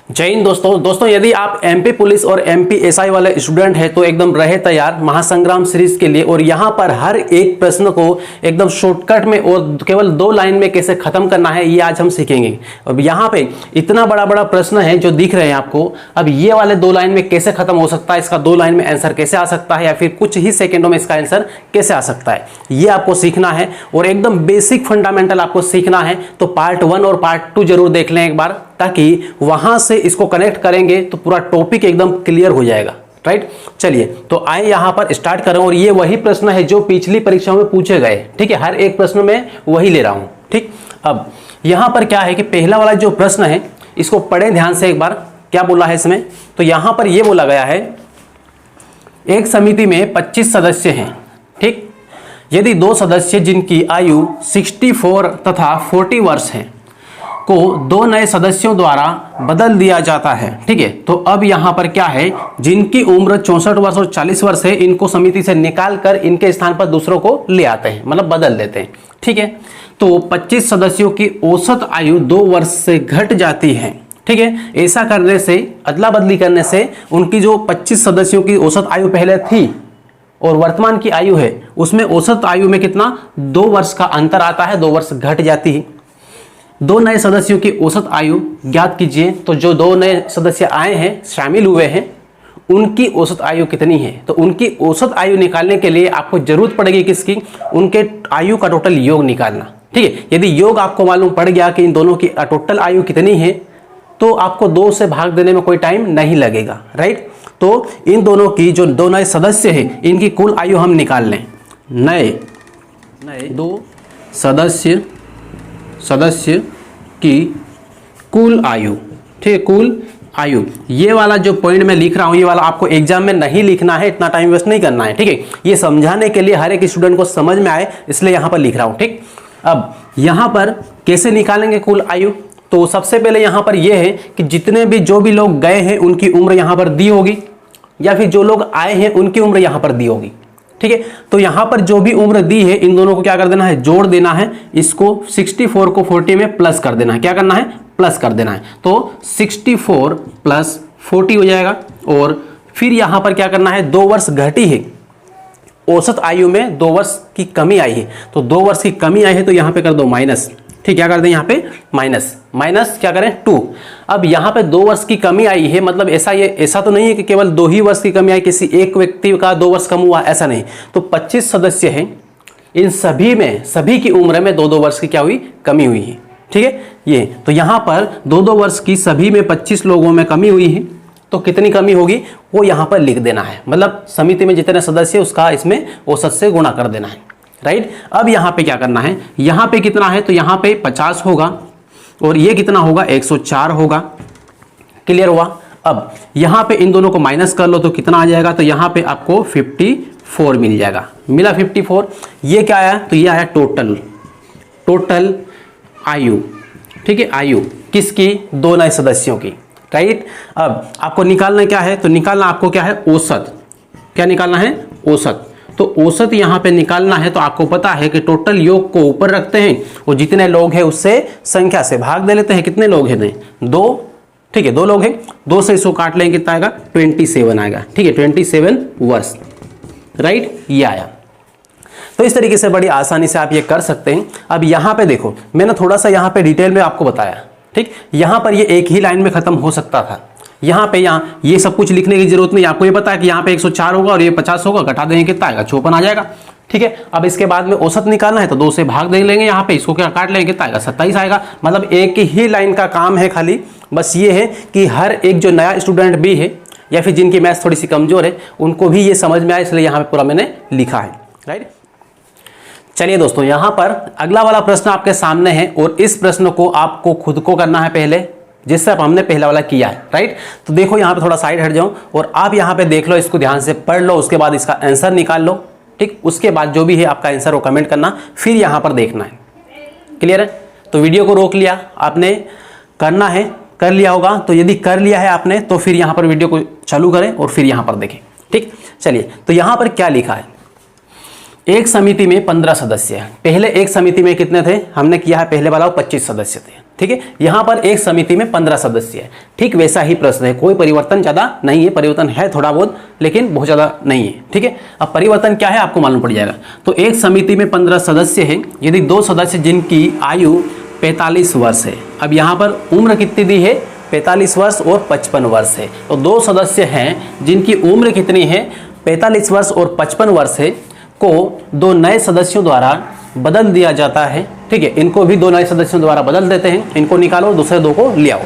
जय हिंद दोस्तों यदि आप एमपी पुलिस और एमपी एसआई वाले स्टूडेंट हैं तो एकदम रहे तैयार महासंग्राम सीरीज के लिए। और यहाँ पर हर एक प्रश्न को एकदम शॉर्टकट में और केवल 2 लाइन में कैसे खत्म करना है ये आज हम सीखेंगे। अब यहाँ पे इतना बड़ा प्रश्न है जो दिख रहे हैं आपको, अब ये वाले 2 लाइन में कैसे खत्म हो सकता है, इसका 2 लाइन में आंसर कैसे आ सकता है या फिर कुछ ही सेकेंडों में इसका आंसर कैसे आ सकता है, ये आपको सीखना है और एकदम बेसिक फंडामेंटल आपको सीखना है। तो पार्ट 1 और पार्ट 2 जरूर देख लें एक बार, ताकि वहां से इसको कनेक्ट करेंगे तो पूरा टॉपिक एकदम क्लियर हो जाएगा। राइट, चलिए तो आए यहां पर स्टार्ट करें। और ये वही प्रश्न है जो पिछली परीक्षाओं में पूछे गए, ठीक है, हर एक प्रश्न में वही ले रहा हूं। ठीक, अब यहां पर क्या है कि पहला वाला जो प्रश्न है इसको पढ़ें ध्यान से एक बार, क्या बोला है इसमें। तो यहां पर यह बोला गया है एक समिति में 25 सदस्य हैं, ठीक, यदि 2 सदस्य जिनकी आयु 64 तथा 40 वर्ष है को 2 नए सदस्यों द्वारा बदल दिया जाता है, ठीक है। तो अब यहां पर क्या है, जिनकी उम्र 64 वर्ष और 40 वर्ष है इनको समिति से निकाल कर इनके स्थान पर दूसरों को ले आते हैं, मतलब बदल देते हैं, ठीक है। तो 25 सदस्यों की औसत आयु 2 वर्ष से घट जाती है, ठीक है। ऐसा करने से, अदला बदली करने से उनकी जो 25 सदस्यों की औसत आयु पहले थी और वर्तमान की आयु है उसमें औसत आयु में कितना 2 वर्ष का अंतर आता है, 2 वर्ष घट जाती है। 2 नए सदस्यों की औसत आयु ज्ञात कीजिए। तो जो 2 नए सदस्य आए हैं, शामिल हुए हैं, उनकी औसत आयु कितनी है। तो उनकी औसत आयु निकालने के लिए आपको जरूरत पड़ेगी किसकी, उनके आयु का टोटल योग निकालना, ठीक है। यदि योग आपको मालूम पड़ गया कि इन दोनों की टोटल आयु कितनी है तो आपको 2 से भाग देने में कोई टाइम नहीं लगेगा। राइट, तो इन दोनों की जो 2 नए सदस्य हैं इनकी कुल आयु हम निकाल लें। नए 2 सदस्य की कुल आयु, ठीक है, कुल आयु। ये वाला जो पॉइंट मैं लिख रहा हूं ये वाला आपको एग्जाम में नहीं लिखना है, इतना टाइम वेस्ट नहीं करना है, ठीक है। ये समझाने के लिए हर एक स्टूडेंट को समझ में आए इसलिए यहां पर लिख रहा हूं, ठीक। अब यहां पर कैसे निकालेंगे कुल आयु, तो सबसे पहले यहां पर यह है कि जितने भी जो भी लोग गए हैं उनकी उम्र यहां पर दी होगी, या फिर जो लोग आए हैं उनकी उम्र यहां पर दी होगी, ठीक है। तो यहां पर जो भी उम्र दी है इन दोनों को क्या कर देना है, जोड़ देना है। इसको 64 को 40 में प्लस कर देना है, क्या करना है, प्लस कर देना है। तो 64 प्लस 40 हो जाएगा। और फिर यहां पर क्या करना है, 2 वर्ष घटी है, औसत आयु में 2 वर्ष की कमी आई है। तो 2 वर्ष की कमी आई है तो यहां पे कर दो माइनस, ठीक, क्या कर दें यहाँ पे माइनस क्या करें 2। अब यहाँ पे 2 वर्ष की कमी आई है, मतलब ऐसा तो नहीं है कि केवल 2 ही वर्ष की कमी आई, किसी एक व्यक्ति का 2 वर्ष कम हुआ, ऐसा नहीं। तो 25 सदस्य हैं, इन सभी की उम्र में 2-2 वर्ष की क्या हुई, कमी हुई है, ठीक है। ये तो यहाँ पर 2-2 वर्ष की सभी में 25 लोगों में कमी हुई है। तो कितनी कमी होगी वो यहाँ पर लिख देना है, मतलब समिति में जितने सदस्य उसका इसमें औसत से गुणा कर देना है। राइट, अब यहां पे क्या करना है, यहां पे कितना है तो यहां पे 50 होगा और ये कितना होगा 104 होगा। क्लियर हुआ। अब यहां पे इन दोनों को माइनस कर लो तो कितना आ जाएगा, तो यहां पे आपको 54 मिल जाएगा, मिला 54। ये क्या आया, तो ये आया टोटल आयु, ठीक है, आयु किसकी, 2 नए सदस्यों की। राइट, अब आपको निकालना क्या है, तो निकालना आपको क्या है, औसत। क्या निकालना है, औसत। तो औसत यहां पे निकालना है तो आपको पता है कि टोटल योग को ऊपर रखते हैं और जितने लोग हैं उससे संख्या से भाग दे लेते हैं। कितने लोग हैं, 2, ठीक है, 2 लोग हैं, 2 से इसको काट लेंगे कितना आएगा, 27 आएगा, ठीक है, 27 वर्ष। राइट, ये आया। तो इस तरीके से बड़ी आसानी से आप ये कर सकते हैं। अब यहां पे देखो, मैंने थोड़ा सा यहां पे डिटेल में आपको बताया, ठीक। यहां पर ये एक ही लाइन में खत्म हो सकता था, यहाँ पे ये सब कुछ लिखने की जरूरत नहीं, आपको ये पता है कि यहाँ पे 104 होगा और ये 50 होगा, घटा देंगे कितना आएगा, 54 आ जाएगा, ठीक है। अब इसके बाद में औसत निकालना है तो 2 से भाग दे लेंगे, यहाँ पे इसको क्या काट लेंगे, कितना आएगा, 27 आएगा। मतलब एक ही लाइन का काम है खाली, बस ये है कि हर एक जो नया स्टूडेंट भी है या फिर जिनकी मैथ्स थोड़ी सी कमजोर है उनको भी ये समझ में आए, इसलिए यहाँ पे पूरा मैंने लिखा है। राइट, चलिए दोस्तों, यहाँ पर अगला वाला प्रश्न आपके सामने है और इस प्रश्न को आपको खुद को करना है पहले, जिससे अब हमने पहला वाला किया है। राइट, तो देखो यहाँ पे थोड़ा साइड हट जाओ और आप यहाँ पे देख लो, इसको ध्यान से पढ़ लो, उसके बाद इसका आंसर निकाल लो, ठीक। उसके बाद जो भी है आपका आंसर वो कमेंट करना, फिर यहाँ पर देखना है। क्लियर है, तो वीडियो को रोक लिया आपने, करना है, कर लिया होगा। तो यदि कर लिया है आपने तो फिर यहाँ पर वीडियो को चालू करें और फिर यहाँ पर देखें, ठीक। चलिए, तो यहाँ पर क्या लिखा है, एक समिति में 15 सदस्य हैं। पहले एक समिति में कितने थे, हमने किया है पहले वाला 25 सदस्य थे, ठीक है, यहां पर एक समिति में 15 सदस्य है। ठीक वैसा ही प्रश्न है, कोई परिवर्तन ज्यादा नहीं है, परिवर्तन है थोड़ा बहुत लेकिन बहुत ज्यादा नहीं है। ठीक है, अब परिवर्तन क्या है आपको मालूम पड़ जाएगा। तो एक समिति में 15 सदस्य है, यदि 2 सदस्य जिनकी आयु 45 वर्ष है, अब यहां पर उम्र कितनी दी है, 45 वर्ष और 55 वर्ष है। तो 2 सदस्य हैं जिनकी उम्र कितनी है, 45 वर्ष और 55 वर्ष है, को 2 नए सदस्यों द्वारा बदल दिया जाता है। ठीक है, इनको भी 2 नए सदस्यों द्वारा बदल देते हैं, इनको निकालो, दूसरे 2 को ले आओ।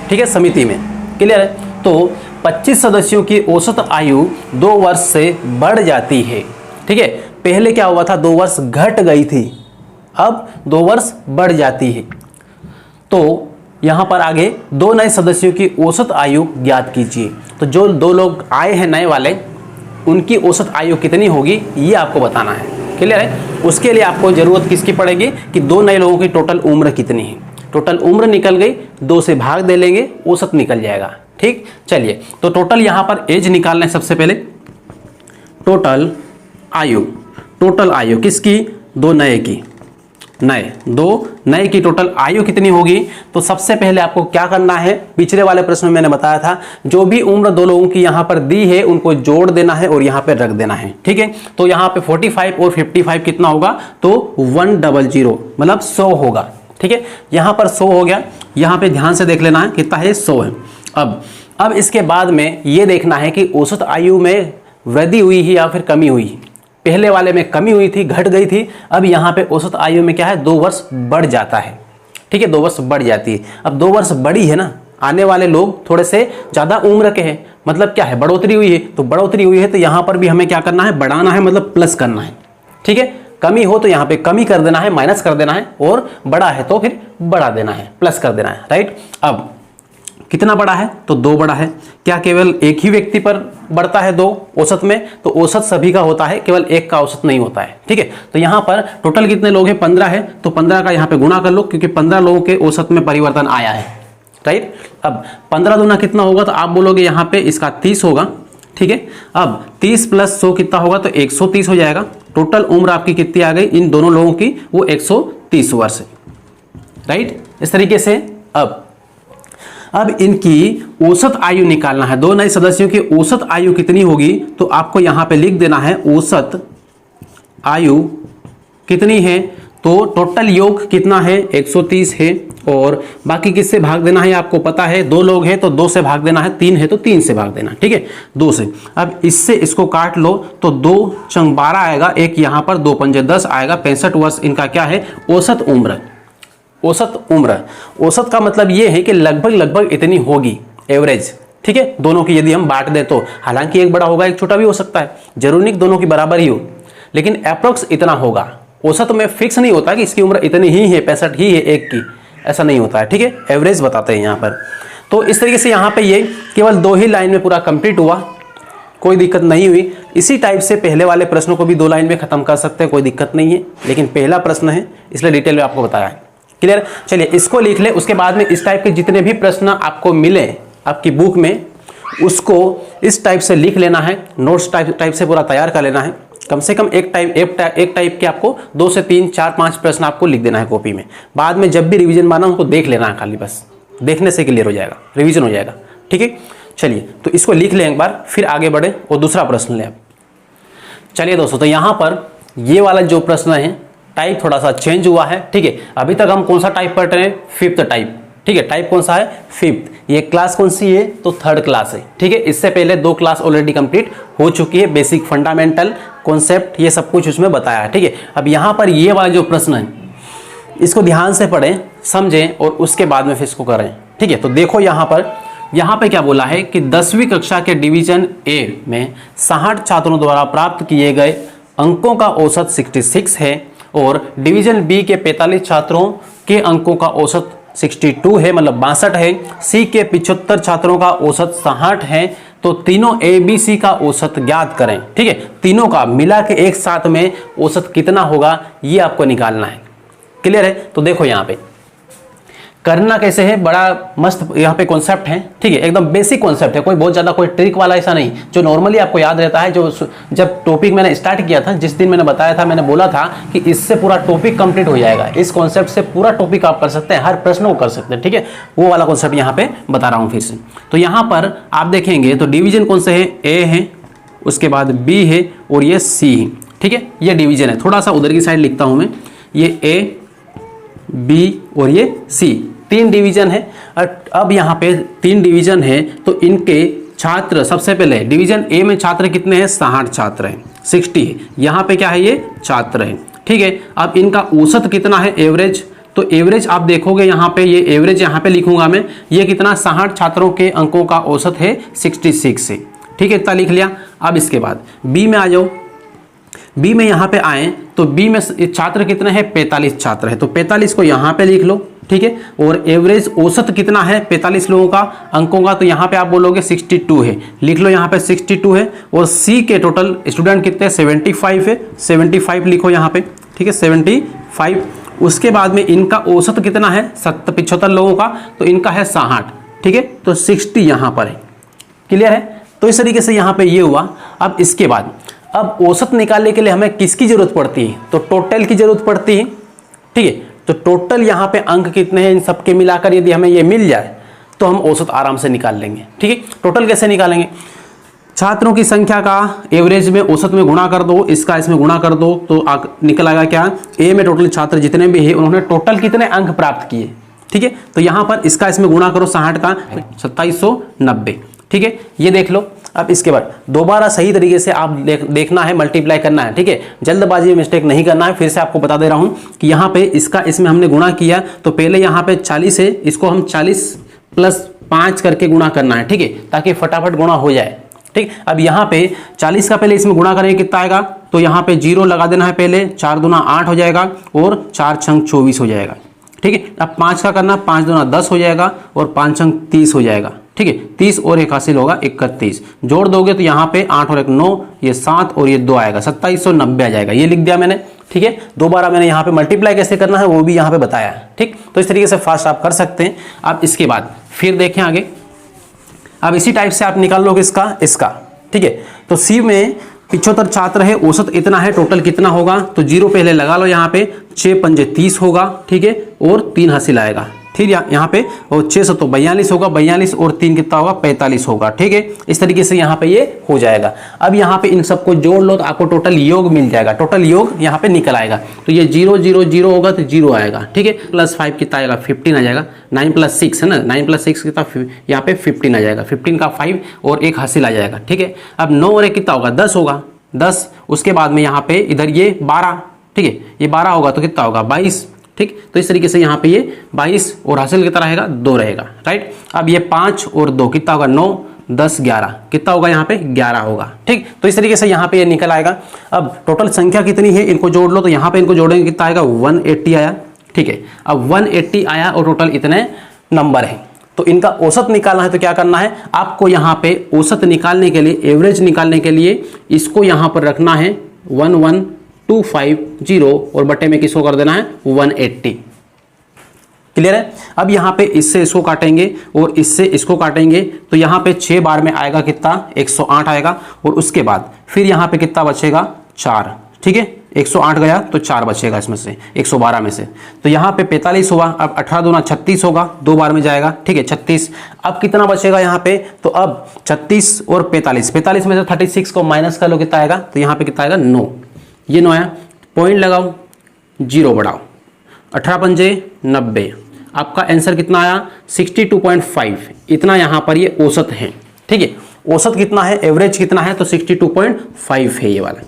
ठीक है, समिति में क्लियर है। तो 25 सदस्यों की औसत आयु 2 वर्ष से बढ़ जाती है। ठीक है, पहले क्या हुआ था, 2 वर्ष घट गई थी, अब 2 वर्ष बढ़ जाती है। तो यहां पर आगे 2 नए सदस्यों की औसत आयु ज्ञात कीजिए। तो जो 2 लोग आए हैं नए वाले, उनकी औसत आयु कितनी होगी ये आपको बताना है। क्लियर है, उसके लिए आपको जरूरत किसकी पड़ेगी कि 2 नए लोगों की टोटल उम्र कितनी है। टोटल उम्र निकल गई, 2 से भाग दे लेंगे, औसत निकल जाएगा। ठीक, चलिए तो टोटल यहां पर एज निकालना है। सबसे पहले टोटल आयु किसकी, 2 नए की, 2 नए की टोटल आयु कितनी होगी। तो सबसे पहले आपको क्या करना है, पिछले वाले प्रश्न में मैंने बताया था, जो भी उम्र 2 लोगों की यहां पर दी है उनको जोड़ देना है और यहां पे रख देना है। ठीक है, तो यहां पे 45 और 55 कितना होगा, तो 100 मतलब 100 होगा। ठीक है, यहां पर 100 हो गया, यहां पे ध्यान से देख लेना है कितना है, 100 है। अब इसके बाद में ये देखना है कि औसत आयु में वृद्धि हुई है या फिर कमी हुई है। पहले वाले में कमी हुई थी, घट गई थी, अब यहाँ पे औसत आयु में क्या है, 2 वर्ष बढ़ जाता है। ठीक है, 2 वर्ष बढ़ जाती है। अब 2 वर्ष बढ़ी है ना, आने वाले लोग थोड़े से ज़्यादा उम्र के हैं, मतलब क्या है, बढ़ोतरी हुई है। तो बढ़ोतरी हुई है तो यहाँ पर भी हमें क्या करना है, बढ़ाना है, मतलब प्लस करना है। ठीक है, कमी हो तो यहाँ पे कमी कर देना है, माइनस कर देना है, और बड़ा है तो फिर बढ़ा देना है, प्लस कर देना है। राइट, अब कितना बड़ा है, तो 2 बड़ा है। क्या केवल एक ही व्यक्ति पर बढ़ता है 2 औसत में, तो औसत सभी का होता है, केवल एक का औसत नहीं होता है। ठीक है, तो यहाँ पर टोटल कितने लोग हैं, 15 है, तो 15 का यहाँ पे गुणा कर लो, क्योंकि 15 लोगों के औसत में परिवर्तन आया है। राइट, अब 15 दूना कितना होगा, तो आप बोलोगे यहाँ पे इसका 30 होगा। ठीक है, अब 30 + 100 कितना होगा, तो 130 हो जाएगा। टोटल उम्र आपकी कितनी आ गई इन दोनों लोगों की, वो 130 वर्ष है। राइट, इस तरीके से अब इनकी औसत आयु निकालना है। 2 नए सदस्यों की औसत आयु कितनी होगी, तो आपको यहां पे लिख देना है औसत आयु कितनी है। तो टोटल योग कितना है, 130 है, और बाकी किससे भाग देना है आपको पता है, 2 लोग हैं तो 2 से भाग देना है, 3 है तो 3 से भाग देना। ठीक है, 2 से। अब इससे इसको काट लो तो 2 चंग 12 आएगा, एक यहां पर 2 पंजे 10 आएगा। 65 वर्ष इनका क्या है, औसत उम्र। औसत का मतलब ये है कि लगभग इतनी होगी, एवरेज। ठीक है, दोनों की यदि हम बांट दें तो, हालांकि एक बड़ा होगा एक छोटा भी हो सकता है, जरूरी नहीं दोनों की बराबर ही हो, लेकिन अप्रोक्स इतना होगा। औसत में फिक्स नहीं होता कि इसकी उम्र इतनी ही है, 65 ही है एक की, ऐसा नहीं होता है। ठीक है, एवरेज बताते हैं यहाँ पर। तो इस तरीके से यहाँ पे ये केवल 2 ही लाइन में पूरा कंप्लीट हुआ, कोई दिक्कत नहीं हुई। इसी टाइप से पहले वाले प्रश्नों को भी 2 लाइन में खत्म कर सकते हैं, कोई दिक्कत नहीं है, लेकिन पहला प्रश्न है इसलिए डिटेल में आपको बताया है। क्लियर, चलिए इसको लिख ले। उसके बाद में इस टाइप के जितने भी प्रश्न आपको मिले आपकी बुक में, उसको इस टाइप से लिख लेना है, नोट्स टाइप से पूरा तैयार कर लेना है। कम से कम एक टाइप के आपको 2 से 3 4 5 प्रश्न आपको लिख देना है कॉपी में। बाद में जब भी रिवीजन माना उनको देख लेना है, खाली बस देखने से क्लियर हो जाएगा, रिवीजन हो जाएगा। ठीक है, चलिए तो इसको लिख लें एक बार, फिर आगे बढ़े और दूसरा प्रश्न लें। चलिए दोस्तों, तो यहाँ पर ये वाला जो प्रश्न है टाइप थोड़ा सा चेंज हुआ है। ठीक है, अभी तक हम कौन सा टाइप पढ़ रहे हैं, 5th टाइप। ठीक है, टाइप कौन सा है, 5th। ये क्लास कौन सी है, तो 3rd क्लास है। ठीक है, इससे पहले 2 क्लास ऑलरेडी कंप्लीट हो चुकी है, बेसिक फंडामेंटल कॉन्सेप्ट ये सब कुछ उसमें बताया है। ठीक है, अब यहाँ पर ये वाला जो प्रश्न है इसको ध्यान से पढ़ें, समझें और उसके बाद में फिर इसको करें। ठीक है, तो देखो यहाँ पे क्या बोला है कि 10वीं कक्षा के डिवीजन ए में 60 छात्रों द्वारा प्राप्त किए गए अंकों का औसत 66 है, और डिवीजन बी के 45 छात्रों के अंकों का औसत 62 है, मतलब 62 है। सी के 75 छात्रों का औसत 60 है। तो तीनों ए बी सी का औसत ज्ञात करें। ठीक है, तीनों का मिला के एक साथ में औसत कितना होगा ये आपको निकालना है। क्लियर है, तो देखो यहाँ पे करना कैसे है, बड़ा मस्त यहाँ पे कॉन्सेप्ट है, ठीक है, एकदम बेसिक कॉन्सेप्ट है, कोई बहुत ज़्यादा कोई ट्रिक वाला ऐसा नहीं, जो नॉर्मली आपको याद रहता है। जो जब टॉपिक मैंने स्टार्ट किया था, जिस दिन मैंने बताया था, मैंने बोला था कि इससे पूरा टॉपिक कंप्लीट हो जाएगा, इस कॉन्सेप्ट से पूरा टॉपिक आप कर सकते हैं, हर प्रश्न को कर सकते हैं, ठीक है, वो वाला कॉन्सेप्ट यहाँ पे बता रहा हूँ फिर से। तो यहाँ पर आप देखेंगे तो डिवीजन कौन से है, ए है, उसके बाद बी है और ये सी है, ठीक है, ये डिवीजन है। थोड़ा सा उधर की साइड लिखता हूँ मैं, ये ए, बी और ये सी, 3 डिवीजन है। अब यहाँ पे 3 डिवीजन है तो इनके छात्र, सबसे पहले डिवीजन ए में छात्र कितने हैं, 60 छात्र हैं, 60 है। यहाँ पे क्या है, ये छात्र है, ठीक है। अब इनका औसत कितना है, एवरेज, तो एवरेज आप देखोगे यहाँ पे, ये एवरेज यहाँ पे लिखूंगा मैं, ये कितना, 60 छात्रों के अंकों का औसत है 66 है, ठीक है, इतना लिख लिया। अब इसके बाद बी में आ जाओ, बी में यहाँ पे आए तो बी में छात्र कितने हैं, 45 छात्र है, तो 45 को यहाँ पे लिख लो, ठीक है। और एवरेज औसत कितना है 45 लोगों का अंकों का, तो यहाँ पे आप बोलोगे 62 है, लिख लो यहाँ पे 62 है। और सी के टोटल स्टूडेंट कितने, 75 है, 75 लिखो यहाँ पे, ठीक है, 75। उसके बाद में इनका औसत कितना है, 75 लोगों का, तो इनका है 60, ठीक है, तो 60 यहाँ पर है, क्लियर है। तो इस तरीके से यहाँ पे ये हुआ। अब इसके बाद अब औसत निकालने के लिए हमें किसकी जरूरत पड़ती है, तो टोटल की जरूरत पड़ती है, ठीक है। तो टोटल यहाँ पे अंक कितने हैं, इन सबके मिलाकर यदि हमें ये मिल जाए तो हम औसत आराम से निकाल लेंगे, ठीक है। टोटल कैसे निकालेंगे, छात्रों की संख्या का एवरेज में औसत में गुणा कर दो, इसका इसमें गुणा कर दो, तो निकल आएगा क्या, ए में टोटल छात्र जितने भी है उन्होंने टोटल कितने अंक प्राप्त किए, ठीक है। तो यहाँ पर इसका इसमें गुणा करो, 60 का 2790, ठीक है, ये देख लो। अब इसके बाद दोबारा सही तरीके से आप देखना है, मल्टीप्लाई करना है, ठीक है, जल्दबाजी में मिस्टेक नहीं करना है। फिर से आपको बता दे रहा हूँ कि यहाँ पे इसका इसमें हमने गुणा किया, तो पहले यहाँ पे 40 है, इसको हम 40 + 5 करके गुणा करना है, ठीक है, ताकि फटाफट गुणा हो जाए, ठीक। अब यहाँ पे 40 का पहले इसमें गुणा करेंगे कितना आएगा, तो यहाँ पे 0 लगा देना है पहले, 4 दूना 8 हो जाएगा और 4 छंग 24 हो जाएगा, ठीक है। अब 5 का करना, 5 दूना 10 हो जाएगा और 5 छंग 30 हो जाएगा, ठीक है, 30 और 1 हासिल होगा 31, जोड़ दोगे तो यहाँ पे 8 और 1 9, ये 7 और ये 2 आएगा, 2790 आ जाएगा, ये लिख दिया मैंने, ठीक है। दोबारा मैंने यहाँ पे मल्टीप्लाई कैसे करना है वो भी यहाँ पे बताया है, ठीक। तो इस तरीके से फास्ट आप कर सकते हैं। अब इसके बाद फिर देखें आगे, अब इसी टाइप से आप निकाल लोगे इसका, ठीक है। तो सी में 75 छात्र है, औसत इतना है, टोटल कितना होगा, तो 0 पहले लगा लो यहाँ पे, 6 पंजे 30 होगा, ठीक है, और 3 हासिल आएगा, ठीक है, यहाँ पे, और 6 तो 42 होगा, 42 और 3 कितना होगा, 45 होगा, ठीक है। इस तरीके से यहाँ पे ये हो जाएगा। अब यहाँ पे इन सबको जोड़ लो तो आपको टोटल योग मिल जाएगा, टोटल योग यहाँ पे निकल आएगा। तो ये 0 0 0 होगा तो 0 आएगा, ठीक है, +5 कितना आएगा, 15 आ जाएगा, 9 + 6 है ना, 9 + 6 कितना, यहाँ पे 15 आ जाएगा, 15 का 5 और 1 हासिल आ जाएगा, ठीक है। अब 9 और 1 कितना होगा, 10 होगा, 10। उसके बाद में यहाँ पे इधर ये 12, ठीक है, ये 12 होगा तो कितना होगा, 22, ठीक। तो इस तरीके से यहाँ पे ये 22 और हासिल कितना रहेगा, 2 रहेगा, राइट। अब ये 5 और 2 कितना होगा, 9 10 11 कितना होगा, यहाँ पे 11 होगा, ठीक। तो इस तरीके से यहाँ पे ये निकल आएगा। अब टोटल संख्या कितनी है, इनको जोड़ लो, तो यहाँ पे इनको जोड़ेंगे कितना आएगा, 180 आया, ठीक है। अब 180 आया और टोटल इतने नंबर है, तो इनका औसत निकालना है। तो क्या करना है आपको, यहाँ पे औसत निकालने के लिए, एवरेज निकालने के लिए इसको यहाँ पर रखना है 11250 और बटे में किसको कर देना है, 180, क्लियर है। अब यहाँ पे इससे इसको काटेंगे और इससे इसको काटेंगे, तो यहाँ पे 6 बार में आएगा कितना, 108 आएगा। और उसके बाद फिर यहाँ पे कितना बचेगा, 4, ठीक है, 108 गया तो 4 बचेगा इसमें से, 112 में से। तो यहाँ पे 45 हुआ, अब 18 दूना 36 होगा, 2 बार में जाएगा, ठीक है, 36। अब कितना बचेगा यहाँ पे, तो अब 36 और 45 में से 36 को माइनस कर लो, कितना आएगा, तो यहाँ पे कितना आएगा, 9, ये 9 आया। पॉइंट लगाओ, 0 बढ़ाओ, 18 पंजे 90, आपका आंसर कितना आया, 62.5। इतना यहाँ पर ये औसत है, ठीक है। औसत कितना है, एवरेज कितना है, तो 62.5 है ये वाला,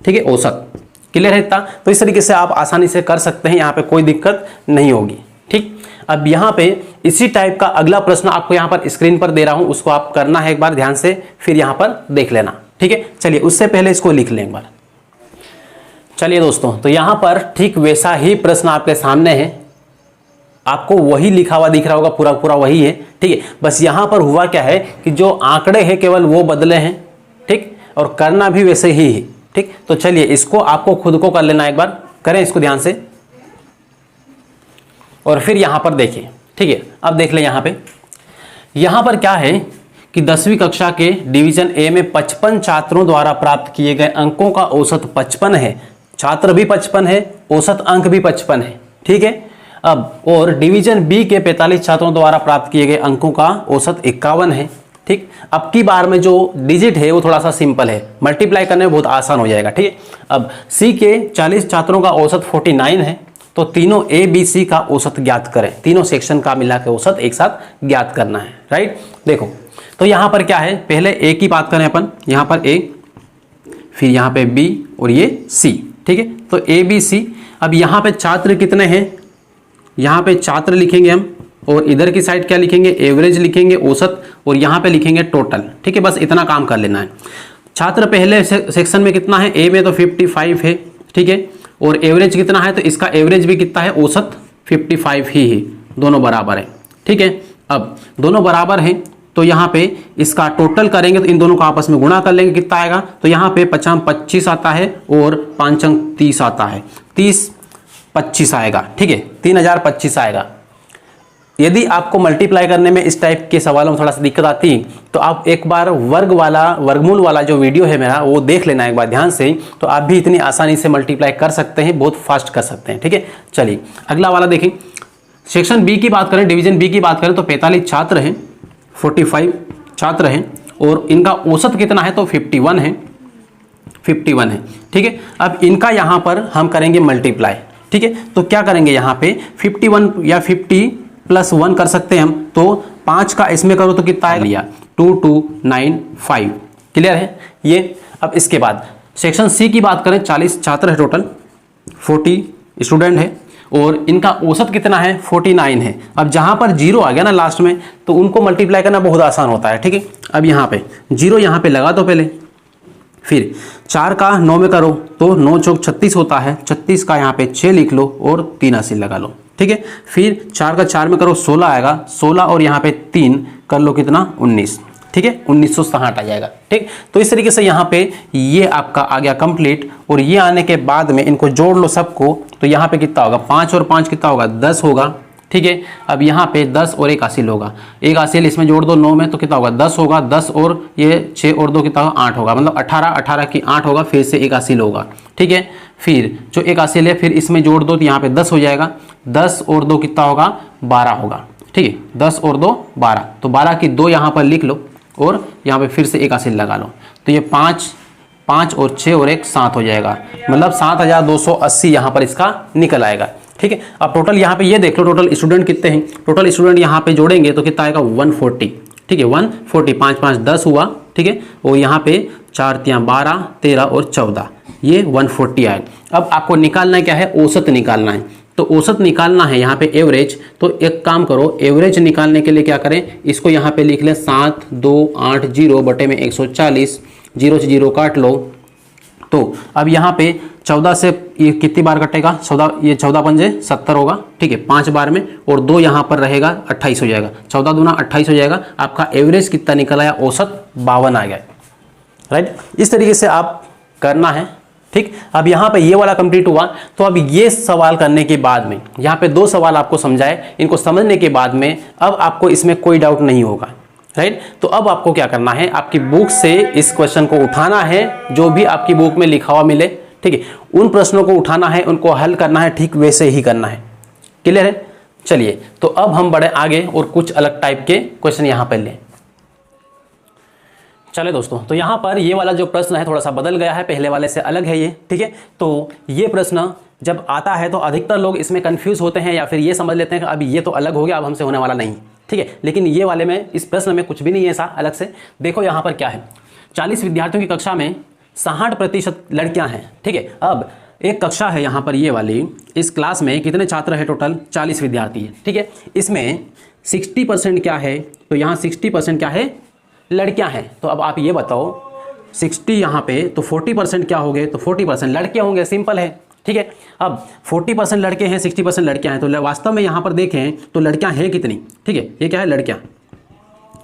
ठीक है, औसत, क्लियर है इतना। तो इस तरीके से आप आसानी से कर सकते हैं, यहाँ पे कोई दिक्कत नहीं होगी, ठीक। अब यहाँ पे इसी टाइप का अगला प्रश्न आपको यहाँ पर स्क्रीन पर दे रहा हूँ, उसको आप करना है एक बार ध्यान से, फिर यहाँ पर देख लेना, ठीक है। चलिए उससे पहले इसको लिख लें एक बार। चलिए दोस्तों, तो यहाँ पर ठीक वैसा ही प्रश्न आपके सामने है, आपको वही लिखा हुआ दिख रहा होगा, पूरा पूरा वही है, ठीक है। बस यहाँ पर हुआ क्या है कि जो आंकड़े हैं केवल वो बदले हैं, ठीक, और करना भी वैसे ही है, ठीक। तो चलिए इसको आपको खुद को कर लेना, एक बार करें इसको ध्यान से। और फिर यहाँ पर देखिए, ठीक है। अब देख ले यहाँ पर क्या है कि 10वीं कक्षा के डिवीजन ए में 55 छात्रों द्वारा प्राप्त किए गए अंकों का औसत 55 है। छात्र भी 55 है, औसत अंक भी 55 है, ठीक है। अब और डिवीजन बी के 45 छात्रों द्वारा प्राप्त किए गए अंकों का औसत 51 है, ठीक। अब की बार में जो डिजिट है वो थोड़ा सा सिंपल है, मल्टीप्लाई करने में बहुत आसान हो जाएगा, ठीक है। अब सी के 40 छात्रों का औसत 49 है, तो तीनों ए बी सी का औसत ज्ञात करें, तीनों सेक्शन का मिला के औसत एक साथ ज्ञात करना है, राइट। देखो तो यहाँ पर क्या है, पहले ए की बात करें अपन, यहाँ पर ए, फिर यहाँ पे बी और ये सी, ठीक है। तो ए बी सी। अब यहाँ पे छात्र कितने हैं, यहाँ पे छात्र लिखेंगे हम, और इधर की साइड क्या लिखेंगे, एवरेज लिखेंगे, औसत, और यहाँ पे लिखेंगे टोटल, ठीक है। बस इतना काम कर लेना है। छात्र पहले सेक्शन में कितना है, ए में तो 55 है, ठीक है, और एवरेज कितना है, तो इसका एवरेज भी कितना है, औसत 55 ही है, दोनों बराबर है, ठीक है। अब दोनों बराबर हैं तो यहाँ पे इसका टोटल करेंगे तो इन दोनों को आपस में गुणा कर लेंगे, कितना आएगा, तो यहाँ पे 25 आता है और 5 अंक 30 आता है, 30 25 आएगा, ठीक है, 3025 आएगा। यदि आपको मल्टीप्लाई करने में इस टाइप के सवालों में थोड़ा सा दिक्कत आती है तो आप एक बार वर्गमूल वाला जो वीडियो है मेरा वो देख लेना एक बार ध्यान से, तो आप भी इतनी आसानी से मल्टीप्लाई कर सकते हैं, बहुत फास्ट कर सकते हैं, ठीक है। चलिए अगला वाला देखें। सेक्शन बी की बात करें, डिवीजन बी की बात करें तो 45 छात्र हैं, 45 छात्र हैं, और इनका औसत कितना है, तो 51 है, 51 है, ठीक है। अब इनका यहाँ पर हम करेंगे मल्टीप्लाई, ठीक है। तो क्या करेंगे, यहाँ पे 51 या 50 + 1 कर सकते हैं हम, तो 5 का इसमें करो तो कितना आएगा, 2295, क्लियर है ये। अब इसके बाद सेक्शन सी की बात करें, 40 छात्र है टोटल, 40 स्टूडेंट है, और इनका औसत कितना है, 49 है। अब जहां पर 0 आ गया ना लास्ट में, तो उनको मल्टीप्लाई करना बहुत आसान होता है, ठीक है। अब यहाँ पे 0 यहाँ पे लगा दो पहले, फिर 4 का 9 में करो तो 9 चौक 36 होता है, 36 का यहाँ पे 6 लिख लो और 83 लगा लो, ठीक है। फिर 4 का 4 में करो 16 आएगा, 16 और यहाँ पे 3 कर लो कितना, 19, ठीक है, 1960 आ जाएगा, ठीक। तो इस तरीके से यहाँ पे ये आपका आ गया कंप्लीट, और ये आने के बाद में इनको जोड़ लो सबको, तो यहाँ पे कितना होगा, 5 और 5 कितना होगा, 10 होगा, ठीक है। अब यहाँ पे 10 और 1 हासिल होगा, 1 हासिल इसमें जोड़ दो 9 में तो कितना होगा, 10 होगा, 10 और ये 6 और 2 कितना होगा, 8 होगा, मतलब 18, 18 की 8 होगा, फिर से 1 हासिल होगा, ठीक है। फिर जो 1 हासिल है फिर इसमें जोड़ दो तो यहाँ पे 10 हो जाएगा, 10 और 2 कितना होगा, 12 होगा, ठीक है, 10 और 2 12, तो 12 की 2 यहाँ पर लिख लो और यहाँ पे फिर से 1 हासिल लगा लो, तो ये 5 और 6 और 1 7 हो जाएगा, मतलब 7280 यहाँ पर इसका निकल आएगा, ठीक है। अब टोटल यहाँ पे ये देख लो, टोटल स्टूडेंट कितने हैं, टोटल स्टूडेंट यहाँ पे जोड़ेंगे तो कितना आएगा, 140, ठीक है, 140, 5 5 10 हुआ, ठीक है, और यहाँ पे 4 3 12 13 और 14, ये 140 आए। अब आपको निकालना क्या है, औसत निकालना है, तो औसत निकालना है यहाँ पे एवरेज, तो एक काम करो, एवरेज निकालने के लिए क्या करें, इसको यहाँ पे लिख लें 7280 बटे में 140, 0 से 0 काट लो, तो अब यहाँ पे 14 से ये कितनी बार कटेगा, 14, ये 14 पंजे 70 होगा, ठीक है, 5 बार में, और 2 यहाँ पर रहेगा, 28 हो जाएगा, 14 दूना 28 हो जाएगा। आपका एवरेज कितना निकल आया, औसत 52 आ गया, राइट। इस तरीके से आप करना है, ठीक। अब यहाँ पे ये वाला कंप्लीट हुआ, तो अब ये सवाल करने के बाद में यहाँ पे 2 सवाल आपको समझाए, इनको समझने के बाद में अब आपको इसमें कोई डाउट नहीं होगा, राइट। तो अब आपको क्या करना है, आपकी बुक से इस क्वेश्चन को उठाना है, जो भी आपकी बुक में लिखा हुआ मिले, ठीक है, उन प्रश्नों को उठाना है, उनको हल करना है, ठीक वैसे ही करना है, क्लियर है। चलिए तो अब हम बढ़े आगे और कुछ अलग टाइप के क्वेश्चन यहाँ पर लें। चले दोस्तों, तो यहाँ पर ये वाला जो प्रश्न है थोड़ा सा बदल गया है, पहले वाले से अलग है ये, ठीक है। तो ये प्रश्न जब आता है तो अधिकतर लोग इसमें कंफ्यूज होते हैं, या फिर ये समझ लेते हैं कि अब ये तो अलग हो गया, अब हमसे होने वाला नहीं, ठीक है। लेकिन ये वाले में, इस प्रश्न में कुछ भी नहीं है ऐसा अलग से। देखो यहाँ पर क्या है, 40 विद्यार्थियों की कक्षा में 60% लड़कियां हैं, ठीक है। अब एक कक्षा है यहाँ पर ये वाली, इस क्लास में कितने छात्र हैं, टोटल 40 विद्यार्थी है, ठीक है। इसमें 60% क्या है, तो यहाँ 60% क्या है, लड़कियां हैं। तो अब आप ये बताओ 60 यहाँ पे, तो 40% क्या हो गए, तो 40% लड़के होंगे, सिंपल है, ठीक है। अब 40% लड़के हैं, 60% लड़कियां हैं, तो वास्तव में यहाँ पर देखें तो लड़कियां हैं कितनी, ठीक है, ये क्या है,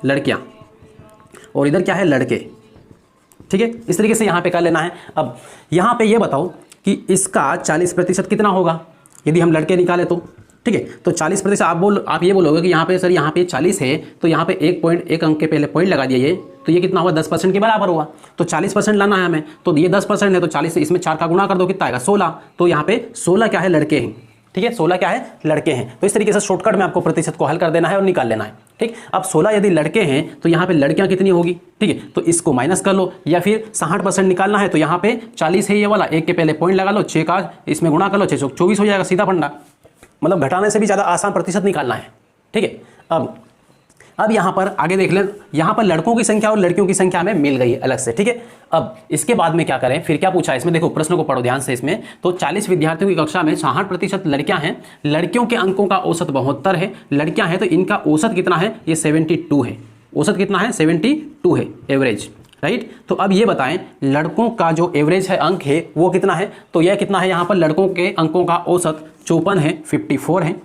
लड़कियां, और इधर क्या है, लड़के, ठीक है। इस तरीके से यहाँ पे कर लेना है। अब यहाँ पे ये बताओ कि इसका 40% कितना होगा, यदि हम लड़के निकाले तो ठीक है। तो 40% आप ये बोलोगे कि यहाँ पे सर यहाँ पे 40 है तो यहाँ पे एक अंक के पहले पॉइंट लगा दिया ये, तो ये कितना हुआ 10% के बराबर हुआ। तो 40% लाना है हमें, तो ये 10% है तो 40 से इसमें 4 का गुणा कर दो, कितना आएगा 16। तो यहाँ पे 16 क्या है, लड़के हैं। ठीक है, 16 क्या है, लड़के हैं। तो इस तरीके से शॉर्टकट में आपको प्रतिशत को हल कर देना है और निकाल लेना है। ठीक, अब 16 यदि लड़के हैं तो यहाँ पे लड़कियां कितनी होगी। ठीक है, तो इसको माइनस कर लो, या फिर 60% निकालना है तो यहाँ पे 40 है ये वाला, एक के पहले पॉइंट लगा लो, 6 का इसमें गुणा कर लो, 6 24 हो जाएगा, सीधा फंडा। मतलब घटाने से भी ज़्यादा आसान प्रतिशत निकालना है। ठीक है, अब यहाँ पर आगे देख लें, यहाँ पर लड़कों की संख्या और लड़कियों की संख्या हमें मिल गई है अलग से। ठीक है, अब इसके बाद में क्या करें, फिर क्या पूछा है इसमें, देखो प्रश्न को पढ़ो ध्यान से। इसमें तो 40 विद्यार्थियों की कक्षा में 66% लड़कियां हैं, लड़कियों के अंकों का औसत 72 है, लड़कियां हैं तो इनका औसत कितना है, ये 72 है। औसत कितना है, 72 है, एवरेज, राइट। तो अब ये बताएं लड़कों का जो एवरेज है अंक है वो कितना है, तो यह कितना है, यहाँ पर लड़कों के अंकों का औसत 54 है, 54 है।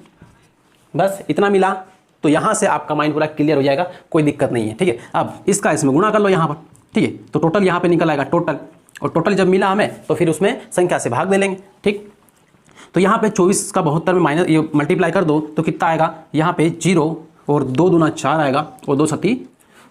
बस इतना मिला तो यहाँ से आपका माइंड पूरा क्लियर हो जाएगा, कोई दिक्कत नहीं है। ठीक है, अब इसका इसमें गुणा कर लो यहाँ पर। ठीक है, तो टोटल यहाँ पे निकल आएगा टोटल, और टोटल जब मिला हमें तो फिर उसमें संख्या से भाग दे लेंगे। ठीक, तो यहाँ पे 24 का 72 में माइनस ये मल्टीप्लाई कर दो तो कितना आएगा, यहाँ पे 0 और 2 दूना 4 आएगा और 2 सती।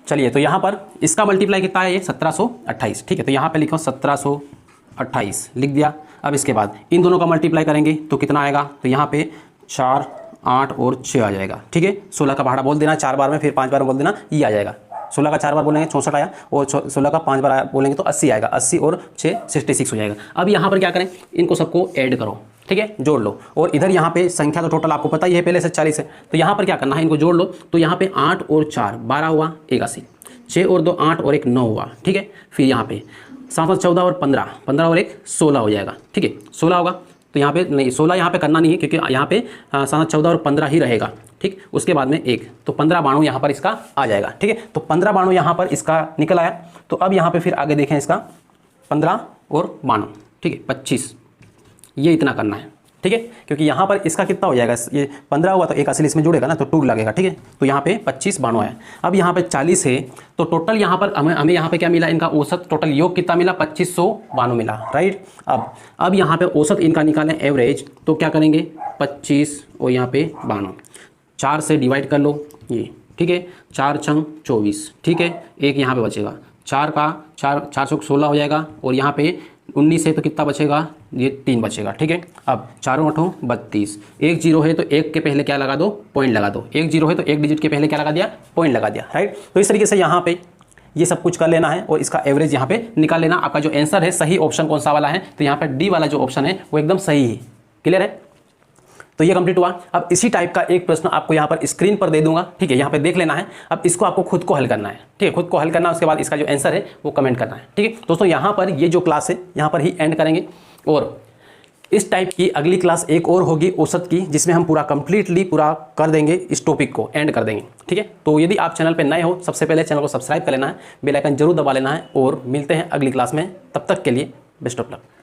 चलिए, तो यहाँ पर इसका मल्टीप्लाई कितना है, ये 1728। ठीक है, तो यहाँ पे लिखो 1728 लिख दिया। अब इसके बाद इन दोनों का मल्टीप्लाई करेंगे तो कितना आएगा, तो यहाँ पे 4, 8 और 6 आ जाएगा। ठीक है, 16 का भाड़ा बोल देना 4 बार में, फिर 5 बार बोल देना, ये आ जाएगा। 16 का 4 बार बोलेंगे 64 आया, और 16 का 5 बार बोलेंगे तो 80 आएगा। 80 और 6 66 हो जाएगा। अब यहाँ पर क्या करें, इनको सबको ऐड करो। ठीक है, जोड़ लो, और इधर यहाँ पे संख्या तो टोटल आपको पता ही है पहले से 40 है, तो यहाँ पर क्या करना है, इनको जोड़ लो। तो यहाँ पे 8 और 4 12 हुआ 81, 6 और 2 8 और 1 9 हुआ। ठीक है, फिर यहाँ पे 7 और 14 और 15, 15 और 1 16 हो जाएगा। ठीक है, 16 होगा, तो यहाँ पे नहीं 16 यहाँ पे करना नहीं है क्योंकि यहाँ पे 7 14 और 15 ही रहेगा। ठीक, उसके बाद में 1, तो 15 92 यहाँ पर इसका आ जाएगा। ठीक है, तो 15 92 यहाँ पर इसका निकल आया। तो अब यहाँ पे फिर आगे देखें इसका 15 और 92, ठीक है 25, ये इतना करना है। ठीक है, क्योंकि यहाँ पर इसका कितना हो जाएगा, ये 15 हुआ तो एक असली इसमें जुड़ेगा ना, तो 2 लगेगा। ठीक है, तो यहाँ पे 25 92 है। अब यहाँ पे 40 है तो टोटल यहाँ पर हमें यहाँ पे क्या मिला, इनका औसत टोटल योग कितना मिला, 2592 मिला, राइट। अब यहाँ पे औसत इनका निकालें एवरेज, तो क्या करेंगे 25 और यहाँ पे 92, 4 से डिवाइड कर लो ये। ठीक है, 4 छंग 24। ठीक है, एक यहाँ पे बचेगा, 4 का 4 4 16 हो जाएगा, और यहाँ पे 19 है तो कितना बचेगा, ये 3 बचेगा। ठीक है, अब 4 8 32, 1 0 है तो 1 के पहले क्या लगा दो, पॉइंट लगा दो। 1 0 है तो 1 डिजिट के पहले क्या लगा दिया, पॉइंट लगा दिया, राइट। तो इस तरीके से यहाँ पे ये सब कुछ कर लेना है और इसका एवरेज यहाँ पे निकाल लेना। आपका जो आंसर है सही ऑप्शन कौन सा वाला है, तो यहाँ पे डी वाला जो ऑप्शन है वो एकदम सही है। क्लियर है, तो ये कंप्लीट हुआ। अब इसी टाइप का एक प्रश्न आपको यहाँ पर स्क्रीन पर दे दूंगा। ठीक है, यहाँ पे देख लेना है। अब इसको आपको खुद को हल करना है। ठीक है, खुद को हल करना है, उसके बाद इसका जो आंसर है वो कमेंट करना है। ठीक है दोस्तों, यहाँ पर ये जो क्लास है यहाँ पर ही एंड करेंगे, और इस टाइप की अगली क्लास एक और होगी औसत की, जिसमें हम पूरा कंप्लीटली पूरा कर देंगे, इस टॉपिक को एंड कर देंगे। ठीक है, तो यदि आप चैनल पर नए हो, सबसे पहले चैनल को सब्सक्राइब कर लेना है, बेल आइकन जरूर दबा लेना है, और मिलते हैं अगली क्लास में। तब तक के लिए बेस्ट ऑफ लक।